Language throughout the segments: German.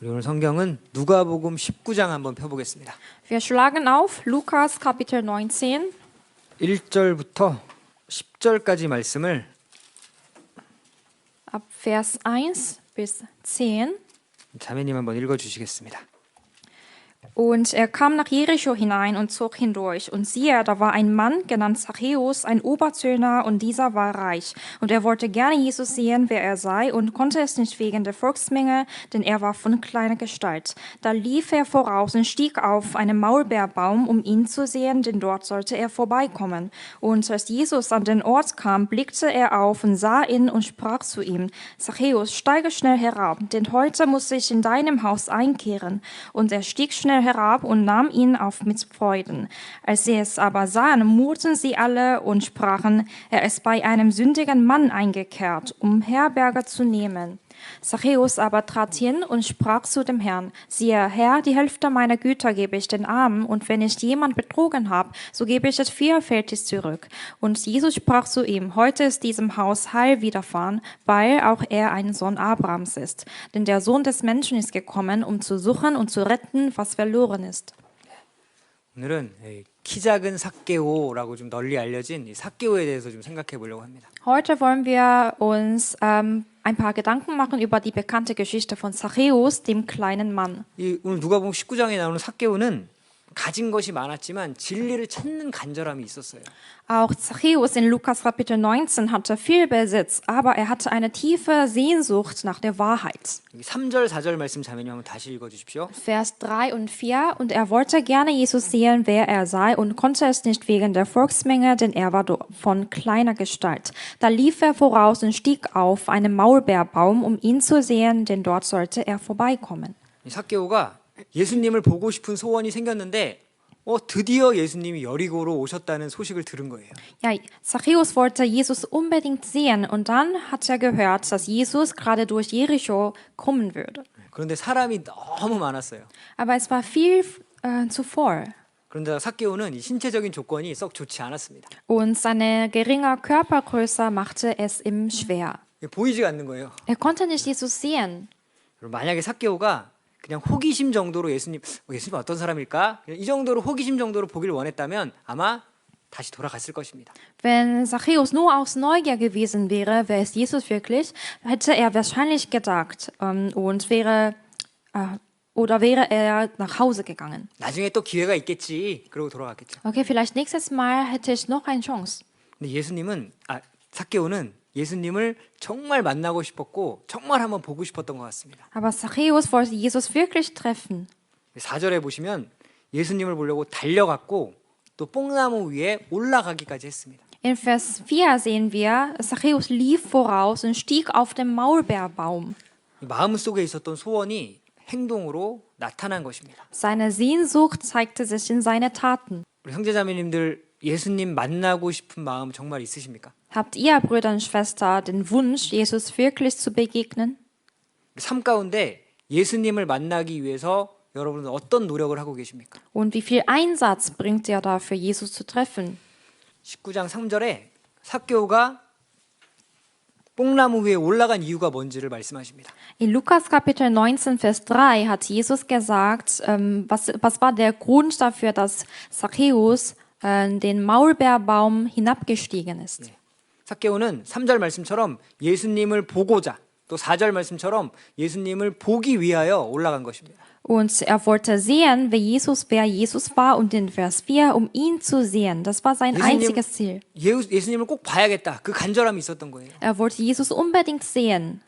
우리 오늘 성경은 누가복음 19장 한번 펴보겠습니다. Wir schlagen auf Lukas Kapitel 19, 1절부터 10절까지 말씀을 ab Vers 1 bis 10. 자매님 한번 읽어주시겠습니다. Und er kam nach Jericho hinein und zog hindurch. Und siehe, da war ein Mann, genannt Zachäus, ein Oberzöllner, und dieser war reich. Und er wollte gerne Jesus sehen, wer er sei, und konnte es nicht wegen der Volksmenge, denn er war von kleiner Gestalt. Da lief er voraus und stieg auf einen Maulbeerbaum, um ihn zu sehen, denn dort sollte er vorbeikommen. Und als Jesus an den Ort kam, blickte er auf und sah ihn und sprach zu ihm: Zachäus, steige schnell herab, denn heute muss ich in deinem Haus einkehren. Und er stieg schnell herab und nahm ihn auf mit Freuden. Als sie es aber sahen, murrten sie alle und sprachen: Er ist bei einem sündigen Mann eingekehrt, um Herberge zu nehmen. Zachäus aber trat hin und sprach zu dem Herrn: Siehe, Herr, die Hälfte meiner Güter gebe ich den Armen, und wenn ich jemand betrogen habe, so gebe ich es vierfältig zurück. Und Jesus sprach zu ihm: Heute ist diesem Haus Heil widerfahren, weil auch er ein Sohn Abrahams ist. Denn der Sohn des Menschen ist gekommen, um zu suchen und zu retten, was verloren ist. 오늘은 키 작은 삭개오라고 좀 널리 알려진 이 삭개오에 대해서 좀 생각해 보려고 합니다. Heute wollen wir uns ein paar Gedanken machen über die bekannte Geschichte von Zachäus, dem kleinen Mann. 오늘 누가복음 19장에 나오는 삭개오는 가진 것이 많았지만 진리를 찾는 간절함이 있었어요. Auch Zachäus in Lukas Kapitel 19 hatte viel Besitz, aber er hatte eine tiefe Sehnsucht nach der Wahrheit. 3절, 4절 말씀 자매님 한번 다시 읽어주십시오. Vers 3 und 4. Und er wollte gerne Jesus sehen, wer er sei, und konnte es nicht wegen der Volksmenge, denn er war von kleiner Gestalt. Da lief er voraus und stieg auf einen Maulbeerbaum, um ihn zu sehen, denn dort sollte er vorbeikommen. 이 삭개오가 예수님을 보고 싶은 소원이 생겼는데 드디어 예수님이 여리고로 오셨다는 소식을 들은 거예요. Ja, Zachäus wollte Jesus unbedingt sehen, und dann hat er gehört, dass Jesus gerade durch Jericho kommen würde. 그런데 사람이 너무 많았어요. Aber es war viel zuvor. 그런데 삭개오는 이 신체적인 조건이 썩 좋지 않았습니다. Und seine geringe Körpergröße machte es ihm schwer. 보이지가 않는 거예요. Er konnte nicht Jesus sehen. 만약에 삭개오가 그냥 호기심 정도로 예수님 어떤 사람일까? 이 정도로 호기심 정도로 보기를 원했다면 아마 다시 돌아갔을 것입니다. Wenn Zachäus nur aus Neugier gewesen wäre, wer ist Jesus wirklich, hätte er wahrscheinlich gedacht und wäre er nach Hause gegangen. 나중에 또 기회가 있겠지. 그러고 돌아갔겠죠. Okay, vielleicht nächstes Mal hätte ich noch eine Chance. 근데 삭개오는 예수님을 정말 만나고 싶었고 정말 한번 보고 싶었던 것 같습니다. Aber Zachäus wollte Jesus wirklich treffen. 4절에 보시면 예수님을 보려고 달려갔고 또 뽕나무 위에 올라가기까지 했습니다. In Vers 4 sehen wir, Zachäus lief voraus und stieg auf den Maulbeerbaum. 마음속에 있었던 소원이 행동으로 나타난 것입니다. Seine Sehnsucht zeigte sich in seine Taten. 우리 형제자매님들 예수님 만나고 싶은 마음 정말 있으십니까? Habt ihr, Brüder und Schwestern, den Wunsch, Jesus wirklich zu begegnen? 삶 가운데 예수님을 만나기 위해서 여러분은 어떤 노력을 하고 계십니까? Und wie viel Einsatz bringt ihr dafür, Jesus zu treffen? 19장 3절에 삭개오가 뽕나무 위에 올라간 이유가 뭔지를 말씀하십니다. In Lukas Kapitel 19, Vers 3 hat Jesus gesagt, was war der Grund dafür, dass Zachäus den Maulbeerbaum hinabgestiegen ist. 삭개오는 3절 말씀처럼 예수님을 보고자 또 4절 말씀처럼 예수님을 보기 위하여 올라간 것입니다. Und er wollte sehen, wer Jesus war, und in Vers 4, um ihn zu sehen. Das war sein einziges Ziel. 예수님을 꼭 봐야겠다. 그 간절함이 있었던 거예요. Er wollte Jesus unbedingt sehen.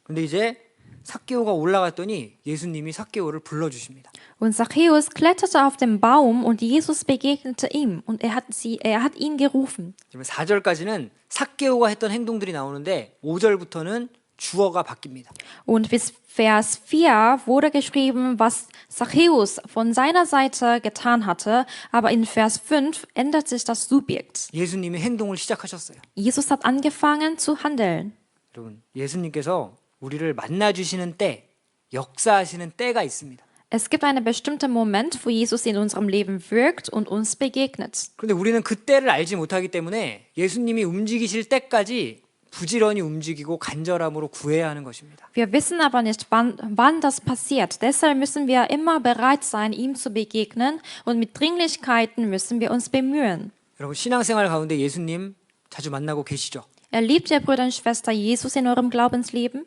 그런데 이제 삭개오가 올라갔더니 예수님이 삭개오를 불러주십니다. Und Zachäus kletterte auf den Baum, und Jesus begegnete ihm, und er hat ihn gerufen. 4절까지는 삭개오가 했던 행동들이 나오는데 5절부터는 주어가 바뀝니다. Und bis Vers 4 wurde geschrieben, was Zachäus von seiner Seite getan hatte, aber in Vers 5 ändert sich das Subjekt. 예수님이 행동을 시작하셨어요. Jesus hat angefangen zu handeln. 여러분, 예수님께서 우리를 만나주시는 때, 역사하시는 때가 있습니다. Es gibt einen bestimmten Moment, wo Jesus in unserem Leben wirkt und uns begegnet. 그런데 우리는 그 때를 알지 못하기 때문에 예수님이 움직이실 때까지 부지런히 움직이고 간절함으로 구해야 하는 것입니다. Wir wissen aber nicht, wann das passiert. Deshalb müssen wir immer bereit sein, ihm zu begegnen und mit Dringlichkeiten müssen wir uns bemühen. 여러분 신앙생활 가운데 예수님 자주 만나고 계시죠? Erlebt ihr, Brüder und Schwestern, Jesus in eurem Glaubensleben?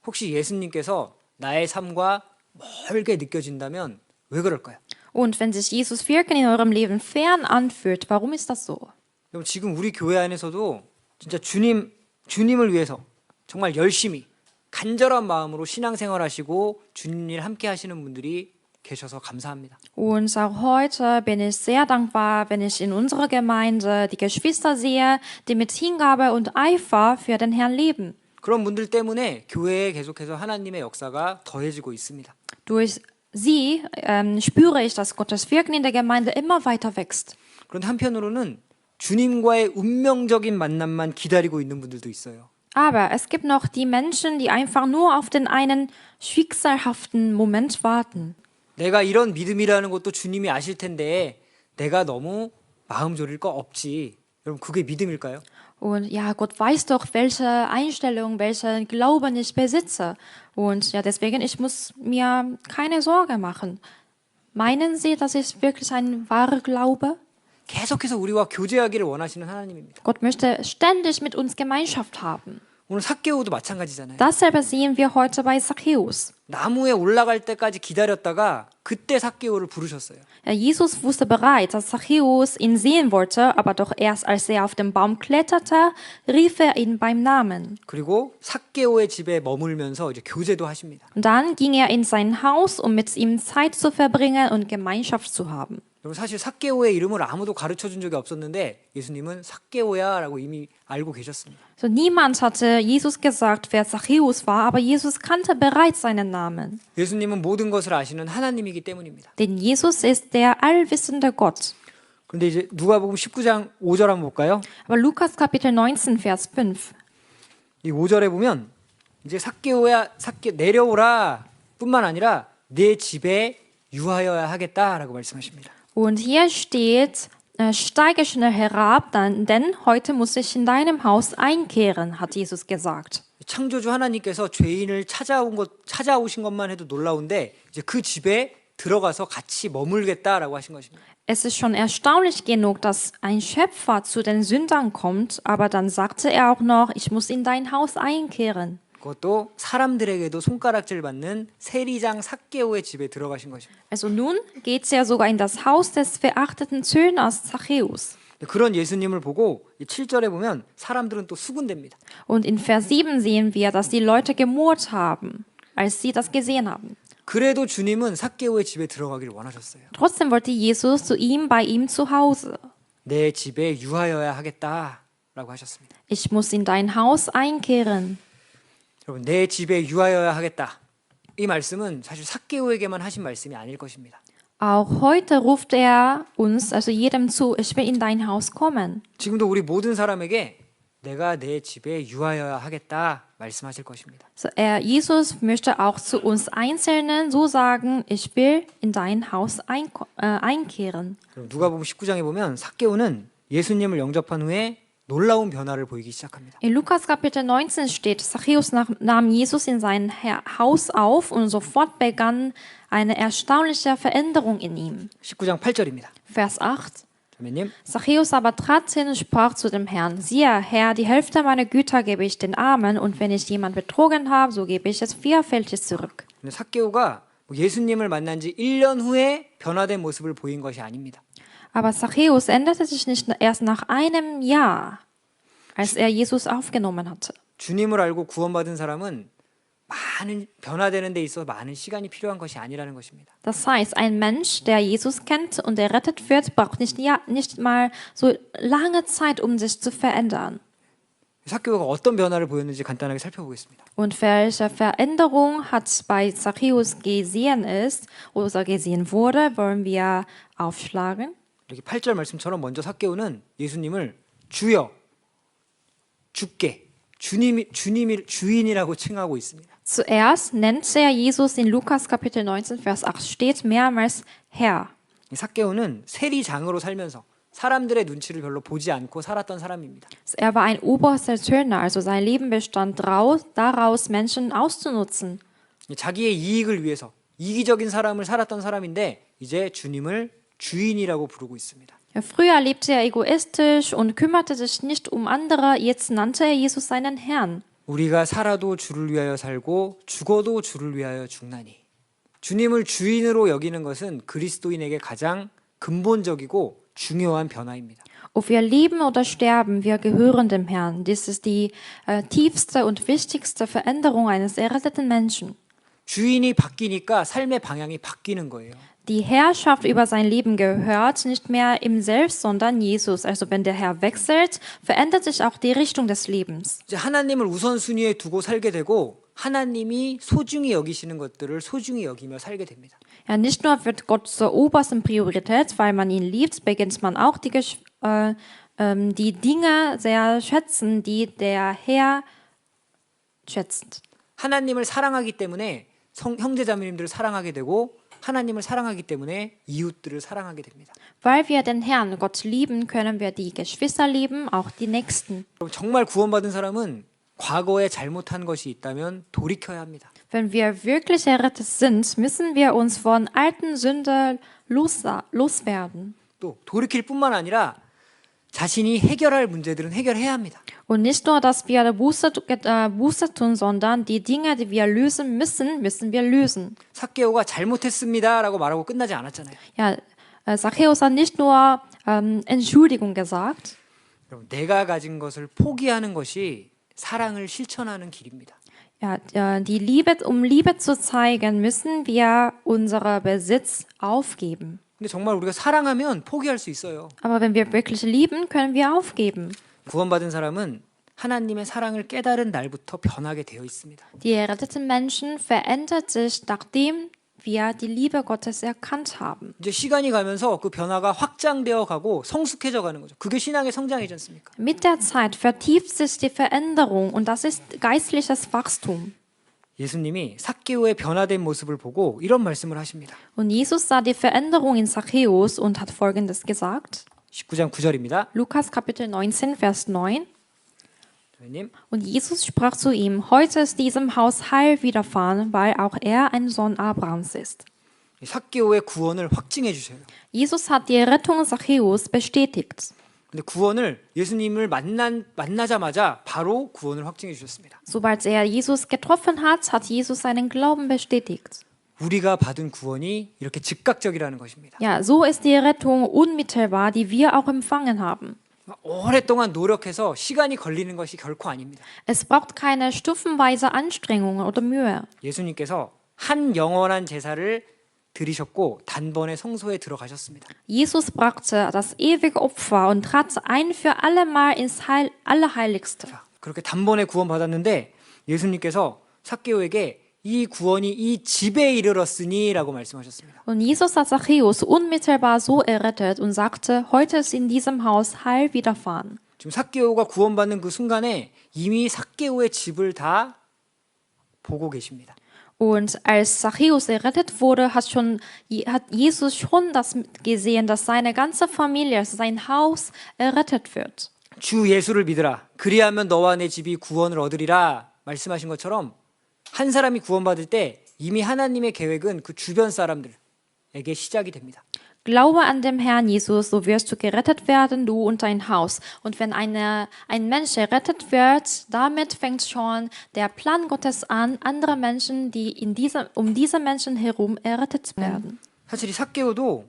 혹시 예수님께서 나의 삶과 멀게 느껴진다면 왜 그럴까요? Und wenn sich Jesus wirken in eurem Leben fern anfühlt, warum ist das so? 여러분 지금 우리 교회 안에서도 진짜 주님을 위해서 정말 열심히 간절한 마음으로 신앙생활하시고 주님 일 함께 하시는 분들이 계셔서 감사합니다. Und auch heute bin ich sehr dankbar, wenn ich in unserer Gemeinde die Geschwister sehe, die mit Hingabe und Eifer für den Herrn leben. 그런 분들 때문에 교회에 계속해서 하나님의 역사가 더해지고 있습니다. Durch sie spüre ich, dass Gottes Wirken in der Gemeinde immer weiter wächst. 그런데 한편으로는 주님과의 운명적인 만남만 기다리고 있는 분들도 있어요. Aber es gibt noch die Menschen, die einfach nur auf den einen schicksalhaften Moment warten. 내가 이런 믿음이라는 것도 주님이 아실 텐데 내가 너무 마음 졸일 거 없지. 여러분 그게 믿음일까요? Und ja, Gott weiß doch, welche Einstellung, welchen Glauben ich besitze. Und ja, deswegen, ich muss mir keine Sorge machen. Meinen Sie, das ist wirklich ein wahrer Glaube? 계속해서 우리와 교제하기를 원하시는 하나님입니다. Gott möchte ständig mit uns Gemeinschaft haben. 오늘 삭개오도 마찬가지잖아요. Dasselbe sehen wir heute bei Zachäus. 나무에 올라갈 때까지 기다렸다가 그때 삭개오를 부르셨어요. Ja, Jesus wusste bereits, dass Zachäus ihn sehen wollte, aber doch erst als er auf den Baum kletterte, rief er ihn beim Namen. 그리고 삭개오의 집에 머물면서 이제 교제도 하십니다. Und dann ging er in sein Haus, um mit ihm Zeit zu verbringen und Gemeinschaft zu haben. 여러분 사실 삭개오의 이름을 아무도 가르쳐 준 적이 없었는데 예수님은 삭개오야라고 이미 알고 계셨습니다. So niemand hatte Jesus gesagt, wer Zachäus war, aber Jesus kannte bereits seinen Namen. 예수님은 모든 것을 아시는 하나님이기 때문입니다. Denn Jesus ist der allwissende Gott. 그런데 이제 누가복음 19장 5절 한번 볼까요? Aber Lukas Kapitel 19, Vers 5. 이 5절에 보면 이제 삭개오야 내려오라 뿐만 아니라 내 집에 유하여야 하겠다라고 말씀하십니다. Und hier steht, steige schnell herab, denn heute muss ich in deinem Haus einkehren, hat Jesus gesagt. 창조주 하나님께서 죄인을 찾아오신 것만 해도 놀라운데 이제 그 집에 들어가서 같이 머물겠다라고 하신 것입니다. Es ist schon erstaunlich genug, dass ein Schöpfer zu den Sündern kommt, aber dann sagte er auch noch, ich muss in dein Haus einkehren. 그것도 사람들에게도 손가락질 받는 세리장 삭개오의 집에 들어가신 것입니다. Also nun geht es ja sogar in das Haus des verachteten Zöllners Zachäus. 그런 예수님을 보고 7절에 보면 사람들은 또 수군댑니다. Und in Vers 7 sehen wir, dass die Leute gemurrt haben, als sie das gesehen haben. 그래도 주님은 삭개오의 집에 들어가기를 원하셨어요. Trotzdem wollte Jesus zu ihm bei ihm zu Hause. 내 집에 유하여야 하겠다라고 하셨습니다. Ich muss in dein Haus einkehren. 여러분 내 집에 유하여야 하겠다. 이 말씀은 사실 삭개오에게만 하신 말씀이 아닐 것입니다. Auch heute ruft er uns, also jedem zu, ich will in dein Haus kommen. 지금도 우리 모든 사람에게 내가 내 집에 유하여야 하겠다 말씀하실 것입니다. So, Jesus möchte auch zu uns Einzelnen so sagen, ich will in dein Haus einkehren. 누가복음 19장에 보면 삭개오는 예수님을 영접한 후에 놀라운 변화를 보이기 시작합니다. In Lukas Kapitel 19 steht, Zachäus nahm Jesus in sein Haus auf und sofort begann eine erstaunliche Veränderung in ihm. 19장 8절입니다. Vers 8. 자매님, Zachäus aber trat hin und sprach zu dem Herrn, siehe, Herr, die Hälfte meiner Güter gebe ich den Armen, und wenn ich jemand betrogen habe, so gebe ich es vierfältig zurück. 삭개오가 예수님을 만난 지 1년 후에 변화된 모습을 보인 것이 아닙니다. Aber Zachäus änderte sich nicht erst nach einem Jahr, als er Jesus aufgenommen hatte. 주님을 알고 구원받은 사람은 많은 변화되는 데 있어 많은 시간이 필요한 것이 아니라는 것입니다. Das heißt, ein Mensch, der Jesus kennt und errettet wird, braucht nicht mal so lange Zeit, um sich zu verändern. 삭개오가 어떤 변화를 보였는지 간단하게 살펴보겠습니다. Und welche Veränderung hat bei Zachäus gesehen ist oder gesehen wurde, wollen wir aufschlagen. 이렇게 8절 말씀처럼 먼저 삭개오는 예수님을 주여, 주께, 주인이라고 칭하고 있습니다. Zuerst nennt er Jesus in Lukas Kapitel 19, Vers 8 steht mehrmals Herr. 삭개오는 세리장으로 살면서 사람들의 눈치를 별로 보지 않고 살았던 사람입니다. Er war ein oberster Zöllner, also sein Leben bestand daraus, Menschen auszunutzen. 자기의 이익을 위해서 이기적인 삶을 살았던 사람인데 이제 주님을 주인이라고 부르고 있습니다. Ja, früher lebte er egoistisch und kümmerte sich nicht um andere, jetzt nannte er Jesus seinen Herrn. 우리가 살아도 주를 위하여 살고 죽어도 주를 위하여 죽나니. 주님을 주인으로 여기는 것은 그리스도인에게 가장 근본적이고 중요한 변화입니다. Ob wir leben oder sterben, wir gehören dem Herrn. Dies ist die tiefste und wichtigste Veränderung eines erretteten Menschen. 주인이 바뀌니까 삶의 방향이 바뀌는 거예요. Die Herrschaft über sein Leben gehört nicht mehr ihm selbst, sondern Jesus. Also wenn der Herr wechselt, verändert sich auch die Richtung des Lebens. 이제 하나님을 우선순위에 두고 살게 되고 하나님이 소중히 여기시는 것들을 소중히 여기며 살게 됩니다. Ja, nicht nur wird Gott zur obersten Priorität, weil man ihn liebt, beginnt man auch die Dinge sehr schätzen, die der Herr schätzt. 하나님을 사랑하기 때문에 형제자매님들을 사랑하게 되고 하나님을 사랑하기 때문에 이웃들을 사랑하게 됩니다. Weil wir den Herrn Gott lieben, können wir die Geschwister lieben, auch die Nächsten. 정말 구원받은 사람은 과거에 잘못한 것이 있다면 돌이켜야 합니다. Wenn wir wirklich errettet sind, müssen wir uns von alten Sünden loswerden. 또 돌이킬 뿐만 아니라 자신이 해결할 문제들은 해결해야 합니다. Und nicht nur, dass wir Buße tun, sondern die Dinge, die wir lösen müssen, müssen wir lösen. 삭개오가 잘못했습니다라고 말하고 끝나지 않았잖아요. Ja, Zachäus hat nicht nur Entschuldigung gesagt. 여러분, 내가 가진 것을 포기하는 것이 사랑을 실천하는 길입니다. Ja, um Liebe zu zeigen, müssen wir unseren Besitz aufgeben. 근데 정말 우리가 사랑하면 포기할 수 있어요. Aber wenn wir wirklich lieben, können wir aufgeben. 구원받은 사람은 하나님의 사랑을 깨달은 날부터 변하게 되어 있습니다. Die erretteten Menschen verändert sich, nachdem wir die Liebe Gottes erkannt haben. 이제 시간이 가면서 그 변화가 확장되어 가고 성숙해져 가는 거죠. 그게 신앙의 성장이지 않습니까? Mit der Zeit vertieft sich die Veränderung und das ist geistliches Wachstum. 예수님이 삭개오의 변화된 모습을 보고 이런 말씀을 하십니다. Und Jesus sah die Veränderung in Zachäus und hat Folgendes gesagt. 19장 9절입니다. Lukas Kapitel 19, Vers 9. 주님, Und Jesus sprach zu ihm, heute ist diesem Haus Heil widerfahren, weil auch er ein Sohn Abrahams ist. 삭개오의 구원을 확증해 주셔요. Jesus hat die Rettung Zachäus bestätigt. 근데 구원을 예수님을 만나자마자 바로 구원을 확증해 주셨습니다. Sobald er Jesus getroffen hat, hat Jesus seinen Glauben bestätigt. 우리가 받은 구원이 이렇게 즉각적이라는 것입니다. Ja, so ist die Rettung unmittelbar, die wir auch empfangen haben. 오랫동안 노력해서 시간이 걸리는 것이 결코 아닙니다. Es braucht keine stufenweise Anstrengungen oder Mühe. 예수님께서 한 영원한 제사를 드리셨고 단번에 성소에 들어가셨습니다. Jesus brachte das ewige Opfer und trat ein für allemal ins Allerheiligste. 그렇게 단번에 구원받았는데 예수님께서 삭개오에게 이 구원이 이 집에 이르렀으니라고 말씀하셨습니다. Und Jesus hat Zachäus unmittelbar so errettet und sagte, heute ist in diesem Haus Heil widerfahren. 지금 삭개오가 구원받는 그 순간에 이미 삭개오의 집을 다 보고 계십니다. Und als Zachäus errettet wurde, hat Jesus schon das gesehen, dass seine ganze Familie, sein Haus errettet wird. 주 예수를 믿으라. 그리하면 너와 내 집이 구원을 얻으리라 말씀하신 것처럼 한 사람이 구원받을 때 이미 하나님의 계획은 그 주변 사람들에게 시작이 됩니다. Glaube an den Herrn Jesus, so wirst du gerettet werden, du und dein Haus. Und wenn ein Mensch errettet wird, damit fängt schon der Plan Gottes an, andere Menschen, die um diese Menschen herum errettet werden. 사실 이 삭개오도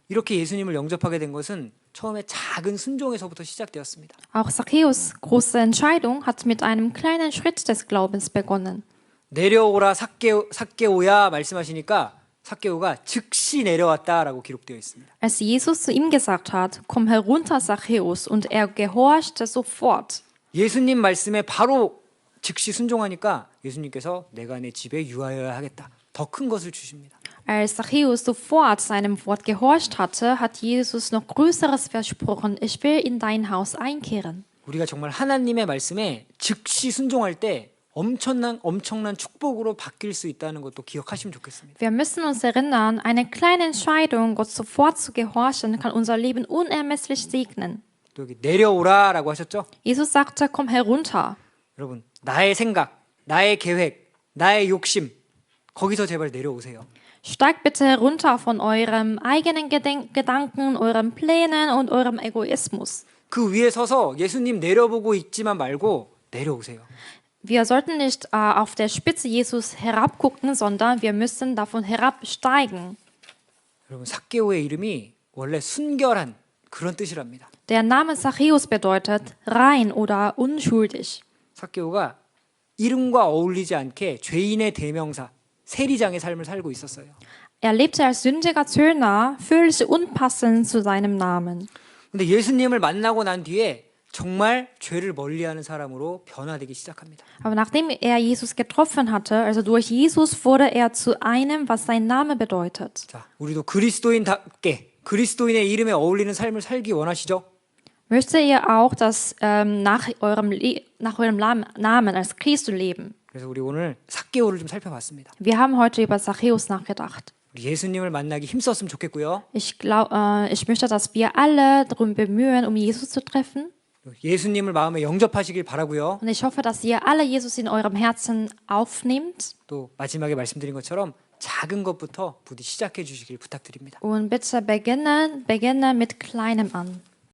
이렇게 예수님을 영접하게 된 것은 처음에 작은 순종에서부터 시작되었습니다. Auch Zachäus' große Entscheidung hat mit einem kleinen Schritt des Glaubens begonnen. 내려오라 삭개오야 말씀하시니까 삭개오가 즉시 내려왔다라고 기록되어 있습니다. Als Jesus zu ihm gesagt hat, komm herunter, Zachäus, und er gehorchte sofort. 예수님 말씀에 바로 즉시 순종하니까 예수님께서 내가 내 집에 유하여야 하겠다. 더 큰 것을 주십니다. Als Zachäus sofort seinem Wort gehorcht hatte, hat Jesus noch Größeres versprochen, ich will in dein Haus einkehren. 우리가 정말 하나님의 말씀에 즉시 순종할 때 엄청난 축복으로 바뀔 수 있다는 것도 기억하시면 좋겠습니다. Wir müssen uns erinnern, eine kleine Entscheidung, Gott sofort zu gehorchen, kann unser Leben unermesslich segnen. 또 여기 내려오라라고 하셨죠? Jesus sagte, komm herunter. 여러분, 나의 생각, 나의 계획, 나의 욕심 거기서 제발 내려오세요. Steigt bitte herunter von eurem eigenen Gedanken, euren Plänen und eurem Egoismus. 그 위에 서서 예수님 내려보고 있지만 말고 내려오세요. Wir sollten nicht auf der Spitze Jesus herabgucken, sondern wir müssen davon herabsteigen. 여러분, 삭개오의 이름이 원래 순결한 그런 뜻이랍니다. Der Name Zachäus bedeutet rein oder unschuldig. 삭개오가 이름과 어울리지 않게 죄인의 대명사, 세리장의 삶을 살고 있었어요. Er lebte als sündiger Zöllner, völlig unpassend zu seinem Namen. 근데 예수님을 만나고 난 뒤에 정말 죄를 멀리하는 사람으로 변화되기 시작합니다. Aber nachdem er Jesus getroffen hatte, also durch Jesus, wurde er zu einem, was sein Name bedeutet. 자, 우리도 그리스도인답게 그리스도인의 이름에 어울리는 삶을 살기 원하시죠? Möchtet ihr auch das nach eurem Namen als Christus leben? 그래서 우리 오늘 삭개오를 좀 살펴봤습니다. Wir haben heute über Zachäus nachgedacht. 우리 예수님을 만나기 힘썼으면 좋겠고요. Ich möchte, dass wir alle darum bemühen, um Jesus zu treffen. 예수님을 마음에 영접하시길 바라고요. Und ich hoffe, dass ihr alle Jesus in eurem Herzen aufnehmt. 또 마지막에 말씀드린 것처럼 작은 것부터 부디 시작해 주시길 부탁드립니다. Und bitte beginne mit Kleinem an.